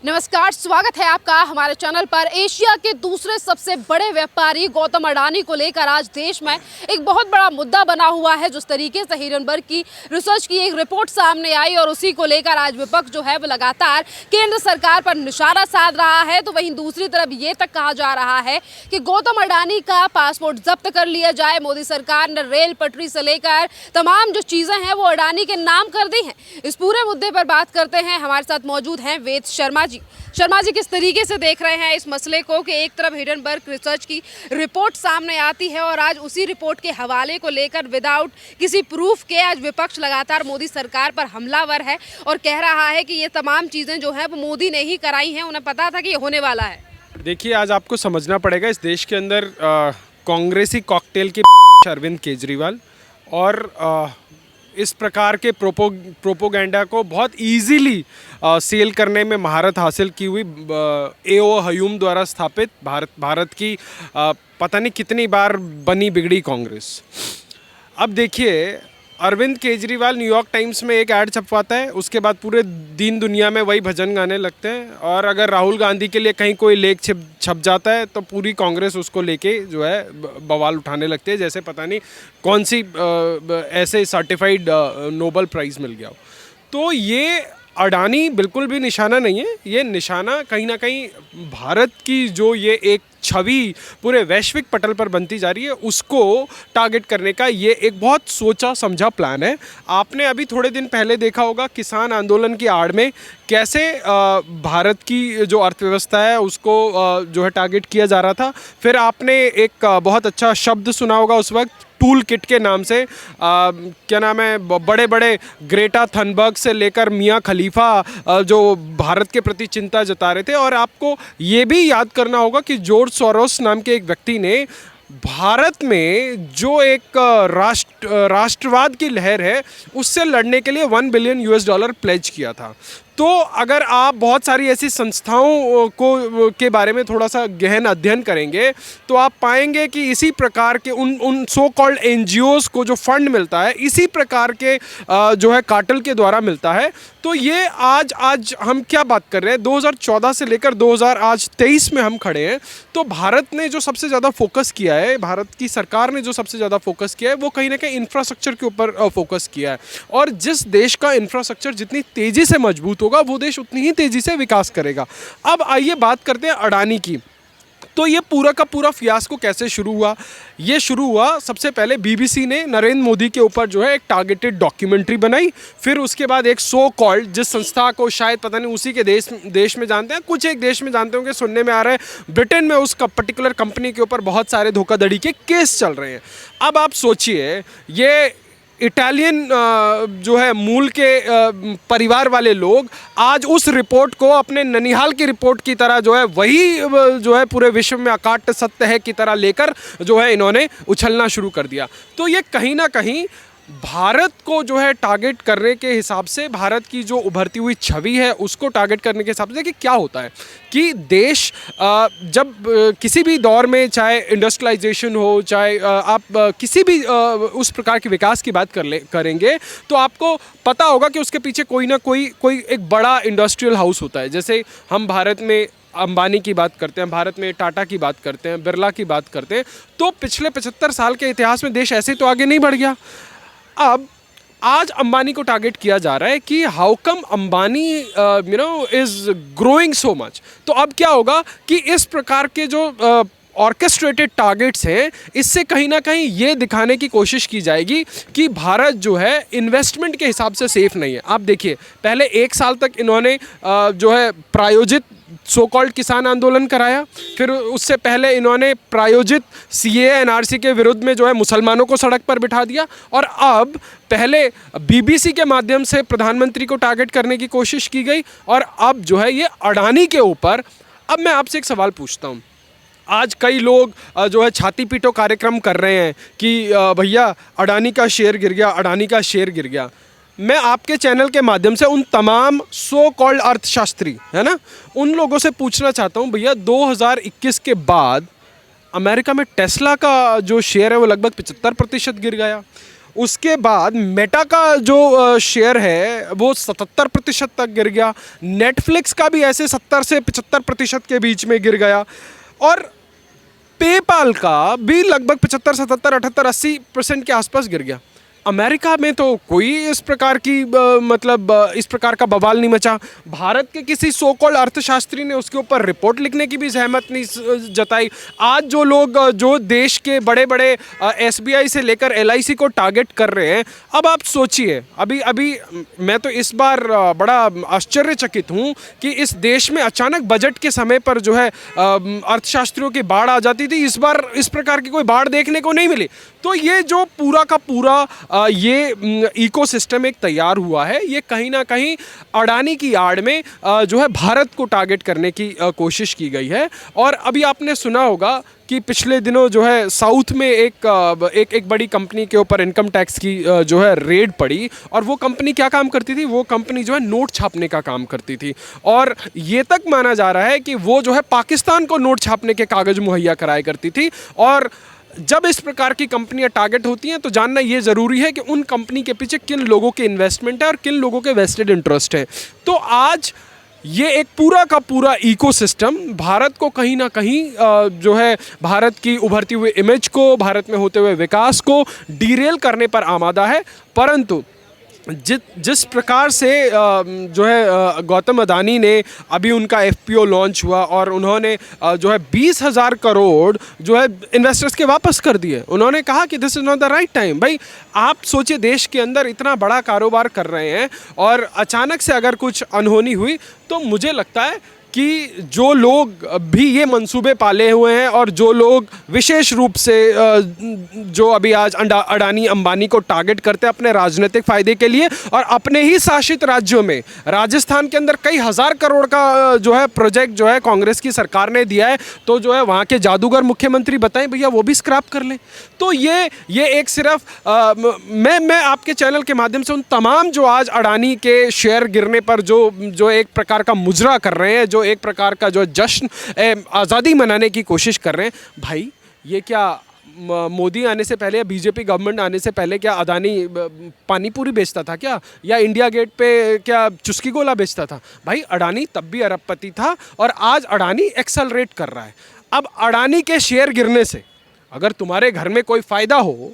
नमस्कार, स्वागत है आपका हमारे चैनल पर। एशिया के दूसरे सबसे बड़े व्यापारी गौतम अडानी को लेकर आज देश में एक बहुत बड़ा मुद्दा बना हुआ है। जिस तरीके से हिरनबर्ग की रिसर्च की एक रिपोर्ट सामने आई और उसी को लेकर आज विपक्ष जो है वो लगातार केंद्र सरकार पर निशाना साध रहा है, तो वहीं दूसरी तरफ ये तक कहा जा रहा है कि गौतम अडानी का पासपोर्ट जब्त कर लिया जाए। मोदी सरकार ने रेल पटरी से लेकर तमाम जो चीज़ें हैं वो अडानी के नाम कर दी हैं। इस पूरे मुद्दे पर बात करते हैं। हमारे साथ मौजूद हैं वेद शर्मा जी, किस तरीके से देख रहे हैं इस मसले को कि एक तरफ हिरनबर्ग रिसर्च की रिपोर्ट सामने आती है और आज उसी रिपोर्ट के हवाले को लेकर विदाउट किसी प्रूफ के आज विपक्ष लगातार मोदी सरकार पर हमलावर है और कह रहा है कि ये तमाम चीज़ें जो हैं वो मोदी ने ही कराई हैं, उन्हें पता था कि ये होने वाला है। देखिए, आज आपको समझना पड़ेगा इस देश के अंदर कांग्रेसी कॉकटेल के अरविंद केजरीवाल और इस प्रकार के प्रोपोगेंडा को बहुत इजीली सेल करने में महारत हासिल की हुई एओ हयूम द्वारा स्थापित भारत की पता नहीं कितनी बार बनी बिगड़ी कांग्रेस। अब देखिए, अरविंद केजरीवाल न्यूयॉर्क टाइम्स में एक ऐड छपवाता है, उसके बाद पूरे दीन दुनिया में वही भजन गाने लगते हैं। और अगर राहुल गांधी के लिए कहीं कोई लेख छप जाता है तो पूरी कांग्रेस उसको लेके जो है बवाल उठाने लगती है, जैसे पता नहीं कौन सी ऐसे सर्टिफाइड नोबेल प्राइज़ मिल गया हो। तो ये अडानी बिल्कुल भी निशाना नहीं है। ये निशाना कहीं ना कहीं भारत की जो ये एक छवि पूरे वैश्विक पटल पर बनती जा रही है उसको टारगेट करने का ये एक बहुत सोचा समझा प्लान है। आपने अभी थोड़े दिन पहले देखा होगा किसान आंदोलन की आड़ में कैसे भारत की जो अर्थव्यवस्था है उसको जो है टारगेट किया जा रहा था। फिर आपने एक बहुत अच्छा शब्द सुना होगा उस वक्त, टूल किट के नाम से। क्या नाम है, बड़े बड़े ग्रेटा थनबर्ग से लेकर मियाँ खलीफा जो भारत के प्रति चिंता जता रहे थे। और आपको ये भी याद करना होगा कि जॉर्ज सोरोस नाम के एक व्यक्ति ने भारत में जो एक राष्ट्रवाद की लहर है उससे लड़ने के लिए $1 बिलियन प्लेज किया था। तो अगर आप बहुत सारी ऐसी संस्थाओं के बारे में थोड़ा सा गहन अध्ययन करेंगे तो आप पाएंगे कि इसी प्रकार के उन सो कॉल्ड NGOs को जो फंड मिलता है इसी प्रकार के जो है कार्टेल के द्वारा मिलता है। तो ये आज हम क्या बात कर रहे हैं, 2014 से लेकर 2023 में हम खड़े हैं। तो भारत ने जो सबसे ज़्यादा फोकस किया है, भारत की सरकार ने जो सबसे ज़्यादा फोकस किया है वो कहीं ना कहीं इंफ्रास्ट्रक्चर के ऊपर फोकस किया है। और जिस देश का इंफ्रास्ट्रक्चर जितनी तेज़ी से मजबूत होगा वो देश उतनी ही तेज़ी से विकास करेगा। अब आइए बात करते हैं अडानी की। तो ये पूरा का पूरा फियास्को कैसे शुरू हुआ? ये शुरू हुआ सबसे पहले BBC ने नरेंद्र मोदी के ऊपर जो है एक टारगेटेड डॉक्यूमेंट्री बनाई। फिर उसके बाद एक सो कॉल्ड, जिस संस्था को शायद पता नहीं उसी के देश में जानते हैं, कुछ एक देश में जानते होंगे, सुनने में आ रहा है ब्रिटेन में उस पर्टिकुलर कंपनी के ऊपर बहुत सारे धोखाधड़ी के केस चल रहे हैं। अब आप सोचिए, ये इटालियन जो है मूल के परिवार वाले लोग आज उस रिपोर्ट को अपने ननिहाल की रिपोर्ट की तरह जो है वही जो है पूरे विश्व में अकाट्य सत्य है की तरह लेकर जो है इन्होंने उछलना शुरू कर दिया। तो ये कहीं ना कहीं भारत को जो है टारगेट करने के हिसाब से, भारत की जो उभरती हुई छवि है उसको टारगेट करने के हिसाब से कि क्या होता है कि देश जब किसी भी दौर में, चाहे इंडस्ट्रियलाइजेशन हो, चाहे आप किसी भी उस प्रकार के विकास की बात करेंगे तो आपको पता होगा कि उसके पीछे कोई ना कोई एक बड़ा इंडस्ट्रियल हाउस होता है। जैसे हम भारत में अंबानी की बात करते हैं, भारत में टाटा की बात करते हैं, बिरला की बात करते हैं, तो पिछले 75 साल के इतिहास में देश ऐसे तो आगे नहीं बढ़ गया। अब आज अंबानी को टारगेट किया जा रहा है कि how come Ambani is growing so much. तो अब क्या होगा कि इस प्रकार के जो ऑर्केस्ट्रेटेड टारगेट्स हैं, इससे कहीं ना कहीं ये दिखाने की कोशिश की जाएगी कि भारत जो है इन्वेस्टमेंट के हिसाब से सेफ नहीं है। आप देखिए, पहले 1 साल तक इन्होंने जो है प्रायोजित सो कॉल्ड किसान आंदोलन कराया, फिर उससे पहले इन्होंने प्रायोजित CAA NRC के विरुद्ध में जो है मुसलमानों को सड़क पर बिठा दिया, और अब पहले BBC के माध्यम से प्रधानमंत्री को टारगेट करने की कोशिश की गई, और अब जो है ये अडानी के ऊपर। अब मैं आपसे एक सवाल पूछता हूँ, आज कई लोग जो है छाती पीटो कार्यक्रम कर रहे हैं कि भैया अडानी का शेयर गिर गया, अडानी का शेयर गिर गया। मैं आपके चैनल के माध्यम से उन तमाम सो कॉल्ड अर्थशास्त्री है ना, उन लोगों से पूछना चाहता हूँ, भैया 2021 के बाद अमेरिका में टेस्ला का जो शेयर है वो लगभग 75% गिर गया। उसके बाद मेटा का जो शेयर है वो 77% तक गिर गया। नेटफ्लिक्स का भी ऐसे 70 से 75% के बीच में गिर गया, और पेपाल का भी लगभग 75, 77, 78, 80% के आसपास गिर गया। अमेरिका में तो कोई इस प्रकार की इस प्रकार का बवाल नहीं मचा। भारत के किसी सो कॉल्ड अर्थशास्त्री ने उसके ऊपर रिपोर्ट लिखने की भी सहमत नहीं जताई। आज जो लोग जो देश के बड़े बड़े एसबीआई से लेकर एलआईसी को टारगेट कर रहे हैं, अब आप सोचिए, अभी मैं तो इस बार बड़ा आश्चर्यचकित हूँ कि इस देश में अचानक बजट के समय पर जो है अर्थशास्त्रियों की बाढ़ आ जाती थी। इस बार इस प्रकार की कोई बाढ़ देखने को नहीं मिली। तो ये जो पूरा का पूरा ये इकोसिस्टम एक तैयार हुआ है, ये कहीं ना कहीं अडानी की आड़ में जो है भारत को टारगेट करने की कोशिश की गई है। और अभी आपने सुना होगा कि पिछले दिनों जो है साउथ में एक बड़ी कंपनी के ऊपर इनकम टैक्स की जो है रेड पड़ी, और वो कंपनी क्या काम करती थी? वो कंपनी जो है नोट छापने का काम करती थी, और ये तक माना जा रहा है कि वो जो है पाकिस्तान को नोट छापने के कागज़ मुहैया कराया करती थी। और जब इस प्रकार की कंपनियां टारगेट होती हैं तो जानना ये ज़रूरी है कि उन कंपनी के पीछे किन लोगों के इन्वेस्टमेंट है और किन लोगों के वेस्टेड इंटरेस्ट है। तो आज ये एक पूरा का पूरा इकोसिस्टम भारत को कहीं ना कहीं जो है भारत की उभरती हुई इमेज को, भारत में होते हुए विकास को डीरेल करने पर आमादा है। परंतु जिस प्रकार से जो है गौतम अडानी ने अभी उनका एफपीओ लॉन्च हुआ और उन्होंने जो है 20,000 करोड़ जो है इन्वेस्टर्स के वापस कर दिए। उन्होंने कहा कि this is not the right time. भाई आप सोचिए, देश के अंदर इतना बड़ा कारोबार कर रहे हैं और अचानक से अगर कुछ अनहोनी हुई तो मुझे लगता है कि जो लोग भी ये मंसूबे पाले हुए हैं और जो लोग विशेष रूप से जो अभी आज अडानी अंबानी को टारगेट करते हैं अपने राजनीतिक फ़ायदे के लिए, और अपने ही शासित राज्यों में राजस्थान के अंदर कई हज़ार करोड़ का जो है प्रोजेक्ट जो है कांग्रेस की सरकार ने दिया है, तो जो है वहाँ के जादूगर मुख्यमंत्री बताएं भैया वो भी स्क्रैप कर लें। तो ये एक सिर्फ मैं आपके चैनल के माध्यम से उन तमाम जो आज अडानी के शेयर गिरने पर जो एक प्रकार का मुजरा कर रहे हैं, जो एक प्रकार का जो जश्न आज़ादी मनाने की कोशिश कर रहे हैं, भाई ये क्या मोदी आने से पहले या बीजेपी गवर्नमेंट आने से पहले क्या अडानी पानी पूरी बेचता था क्या, या इंडिया गेट पे क्या चुस्की गोला बेचता था? भाई अडानी तब भी अरबपति था और आज अडानी एक्सेलरेट कर रहा है। अब अडानी के शेयर गिरने से अगर तुम्हारे घर में कोई फ़ायदा हो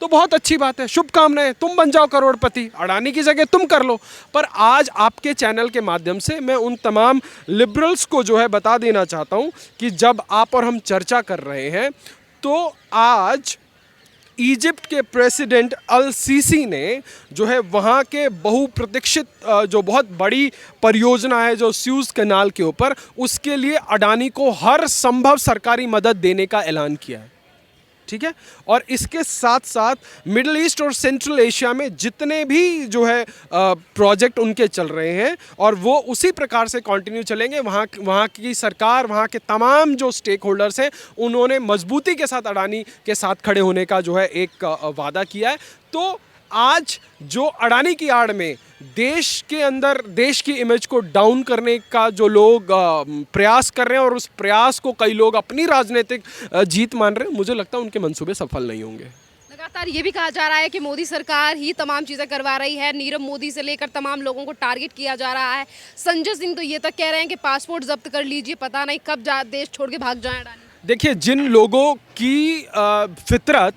तो बहुत अच्छी बात है, शुभकामनाएं, तुम बन जाओ करोड़पति, अडानी की जगह तुम कर लो। पर आज आपके चैनल के माध्यम से मैं उन तमाम लिबरल्स को जो है बता देना चाहता हूं कि जब आप और हम चर्चा कर रहे हैं तो आज इजिप्ट के प्रेसिडेंट अल सीसी ने जो है वहाँ के बहुप्रतीक्षित जो बहुत बड़ी परियोजना है जो स्यूज़ कैनाल के ऊपर, उसके लिए अडानी को हर संभव सरकारी मदद देने का ऐलान किया है। ठीक है, और इसके साथ साथ मिडिल ईस्ट और सेंट्रल एशिया में जितने भी जो है प्रोजेक्ट उनके चल रहे हैं और वो उसी प्रकार से कंटिन्यू चलेंगे। वहाँ की सरकार, वहाँ के तमाम जो स्टेक होल्डर्स हैं, उन्होंने मजबूती के साथ अडानी के साथ खड़े होने का जो है एक वादा किया है। तो आज जो अडानी की आड़ में देश के अंदर देश की इमेज को डाउन करने का जो लोग प्रयास कर रहे हैं और उस प्रयास को कई लोग अपनी राजनीतिक जीत मान रहे हैं, मुझे लगता है उनके मंसूबे सफल नहीं होंगे। लगातार ये भी कहा जा रहा है कि मोदी सरकार ही तमाम चीज़ें करवा रही है, नीरव मोदी से लेकर तमाम लोगों को टारगेट किया जा रहा है। संजय सिंह तो ये तक कह रहे हैं कि पासपोर्ट जब्त कर लीजिए, पता नहीं कब देश छोड़ के भाग जाए अडानी। देखिए, जिन लोगों की फितरत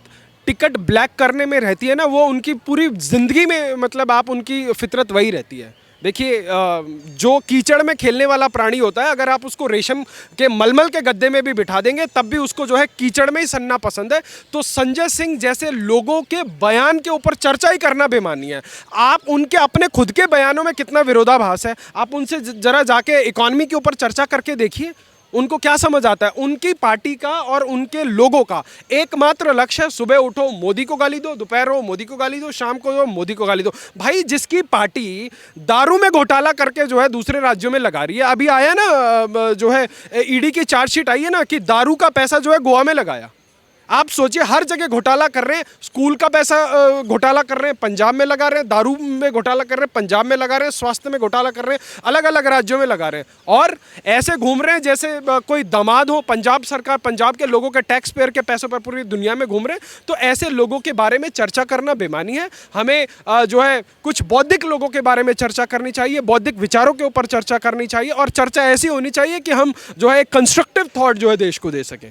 टिकट ब्लैक करने में रहती है ना, वो उनकी पूरी ज़िंदगी में मतलब आप उनकी फितरत वही रहती है। देखिए, जो कीचड़ में खेलने वाला प्राणी होता है, अगर आप उसको रेशम के मलमल के गद्दे में भी बिठा देंगे तब भी उसको जो है कीचड़ में ही सनना पसंद है। तो संजय सिंह जैसे लोगों के बयान के ऊपर चर्चा ही करना बेमानी है। आप उनके अपने खुद के बयानों में कितना विरोधाभास है, आप उनसे ज़रा जाके इकॉनमी के ऊपर चर्चा करके देखिए, उनको क्या समझ आता है। उनकी पार्टी का और उनके लोगों का एकमात्र लक्ष्य है, सुबह उठो मोदी को गाली दो, दोपहर हो मोदी को गाली दो, शाम को मोदी को गाली दो। भाई जिसकी पार्टी दारू में घोटाला करके जो है दूसरे राज्यों में लगा रही है, अभी आया ना जो है ईडी की चार्जशीट आई है ना कि दारू का पैसा जो है गोवा में लगाया। आप सोचिए, हर जगह घोटाला कर रहे हैं। स्कूल का पैसा घोटाला कर रहे हैं, पंजाब में लगा रहे हैं। दारू में घोटाला कर रहे हैं, पंजाब में लगा रहे हैं। स्वास्थ्य में घोटाला कर रहे हैं, अलग अलग राज्यों में लगा रहे हैं। और ऐसे घूम रहे हैं जैसे कोई दामाद हो। पंजाब सरकार पंजाब के लोगों के टैक्स पेयर के पैसों पर पूरी दुनिया में घूम रहे हैं। तो ऐसे लोगों के बारे में चर्चा करना बेमानी है। हमें जो है कुछ बौद्धिक लोगों के बारे में चर्चा करनी चाहिए, बौद्धिक विचारों के ऊपर चर्चा करनी चाहिए, और चर्चा ऐसी होनी चाहिए कि हम जो है कंस्ट्रक्टिव थॉट जो है देश को दे सकें।